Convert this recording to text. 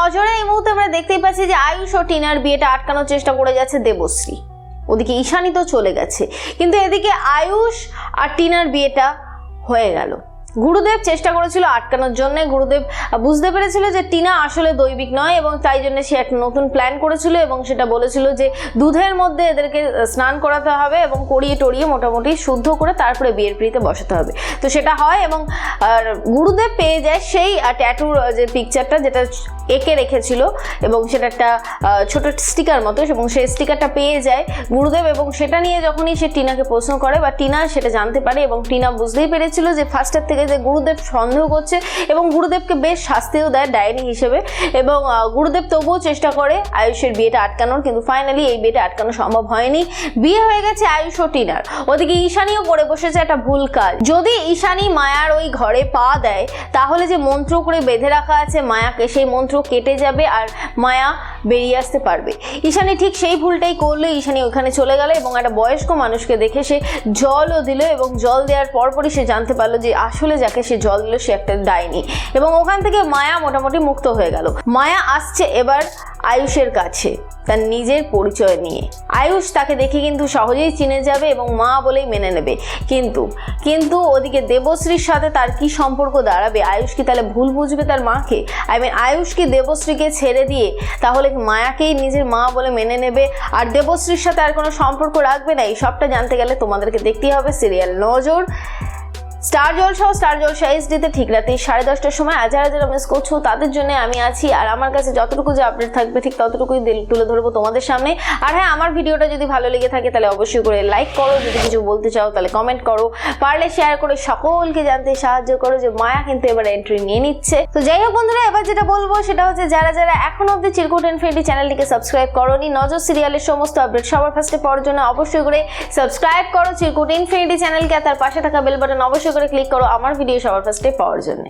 নজরে এই মুহূর্তে আমরা দেখতেই পাচ্ছি যে আয়ুষ ও টিনার বিয়েটা আটকানোর চেষ্টা করে যাচ্ছে দেবশ্রী। ওদিকে ঈশানী তো চলে গেছে, কিন্তু এদিকে আয়ুষ আর টিনার বিয়েটা হয়ে গেল। গুরুদেব চেষ্টা করেছিল আটকানোর জন্য। গুরুদেব বুঝতে পেরেছিল যে টিনা আসলে দৈবিক নয় এবং তাই জন্য সে একটা নতুন প্ল্যান করেছিল এবং সেটা বলেছিল যে দুধের মধ্যে এদেরকে স্নান করাতে হবে এবং করিয়ে টরিয়ে মোটামুটি শুদ্ধ করে তারপরে বিয়ের পিড়িতে বসাতে হবে। তো সেটা হয় এবং গুরুদেব পেয়ে যায় সেই ট্যাটুর যে পিকচারটা যেটা এঁকে রেখেছিল এবং সেটা একটা ছোট স্টিকার মতো, এবং সেই স্টিকারটা পেয়ে যায় গুরুদেব এবং সেটা নিয়ে যখনই সে টিনাকে প্রশ্ন করে বা টিনা সেটা জানতে পারে এবং টিনা বুঝতেই পেরেছিল যে ফার্স্টের থেকে যে গুরুদেব সন্দেহ করছে এবং গুরুদেবকে বেশ শাস্তিও দেয় ডায়েরি হিসেবে, এবং গুরুদেব তবুও চেষ্টা করে আয়ুষের বিয়েটা আটকানোর, কিন্তু ফাইনালি এই বিয়েটা আটকানো সম্ভব হয়নি। বিয়ে হয়ে গেছে আয়ুষ ও টিনার। ওদিকে ঈশানীও করে বসেছে একটা ভুল কাজ। যদি ঈশানী মায়ার ওই ঘরে পা দেয় তাহলে যে মন্ত্র করে বেঁধে রাখা আছে মায়াকে, সেই মন্ত্র কেটে যাবে আর মায়া বেরিয়ে আসতে পারবে। ঈশানী ঠিক সেই ভুলটাই করলো। ঈশানী ওখানে চলে গেল এবং একটা বয়স্ক মানুষকে দেখে সে জলও দিল এবং জল দেওয়ার পরপরই সে জানতে পারলো যে আসলে যাকে সে জল দিল সে একটা ডাইনি, এবং ওখান থেকে মায়া মোটামুটি মুক্ত হয়ে গেল। মায়া আসছে এবার আয়ুষের কাছে তার নিজের পরিচয় নিয়ে। আয়ুষ তাকে দেখে কিন্তু সহজেই চিনে যাবে এবং মা বলেই মেনে নেবে, কিন্তু ওদিকে দেবশ্রীর সাথে তার কি সম্পর্ক দাঁড়াবে? আয়ুষ কি তাহলে ভুল বুঝবে তার মাকে? আয়ুষ কি দেবশ্রীকে ছেড়ে দিয়ে তাহলে মায়াকেই নিজের মা বলে মেনে নেবে আর দেবশ্রীর সাথে আর কোনো সম্পর্ক রাখবে না? এই সবটা জানতে গেলে তোমাদেরকে দেখতেই হবে সিরিয়াল নজর স্টার জলসা এইচডিতে ঠিক রাতে 10:30টার সময়। যারা মিস করছো তাদের জন্য আমি আছি, আর আমার কাছে যতটুকু যে আপডেট থাকবে ঠিক ততটুকুই তুলে ধরবো তোমাদের সামনে। আর হ্যাঁ, আমার ভিডিওটা যদি ভালো লেগে থাকে তাহলে অবশ্যই করে লাইক করো, যদি কিছু বলতে চাও তাহলে কমেন্ট করো, পারলে শেয়ার করে সকলকে জানতে সাহায্য করো যে মায়া কিন্তু এবার এন্ট্রি নিয়ে নিচ্ছে। তো যাই হোক বন্ধুরা, এবার যেটা বলবো সেটা হচ্ছে যারা এখনো অব্দি চিরকুট ইনফিনিটি চ্যানেলটিকে সাবস্ক্রাইব করোনি, নজর সিরিয়ালের সমস্ত আপডেট সবার ফার্স্টে পাওয়ার জন্য অবশ্যই করে সাবস্ক্রাইব করো চিরকুট ইনফিনিটি চ্যানেলকে, আর তার পাশে থাকা বেল বাটন অবশ্যই করে ক্লিক করো আমার ভিডিও সবার ফার্স্টে পাওয়ার জন্য।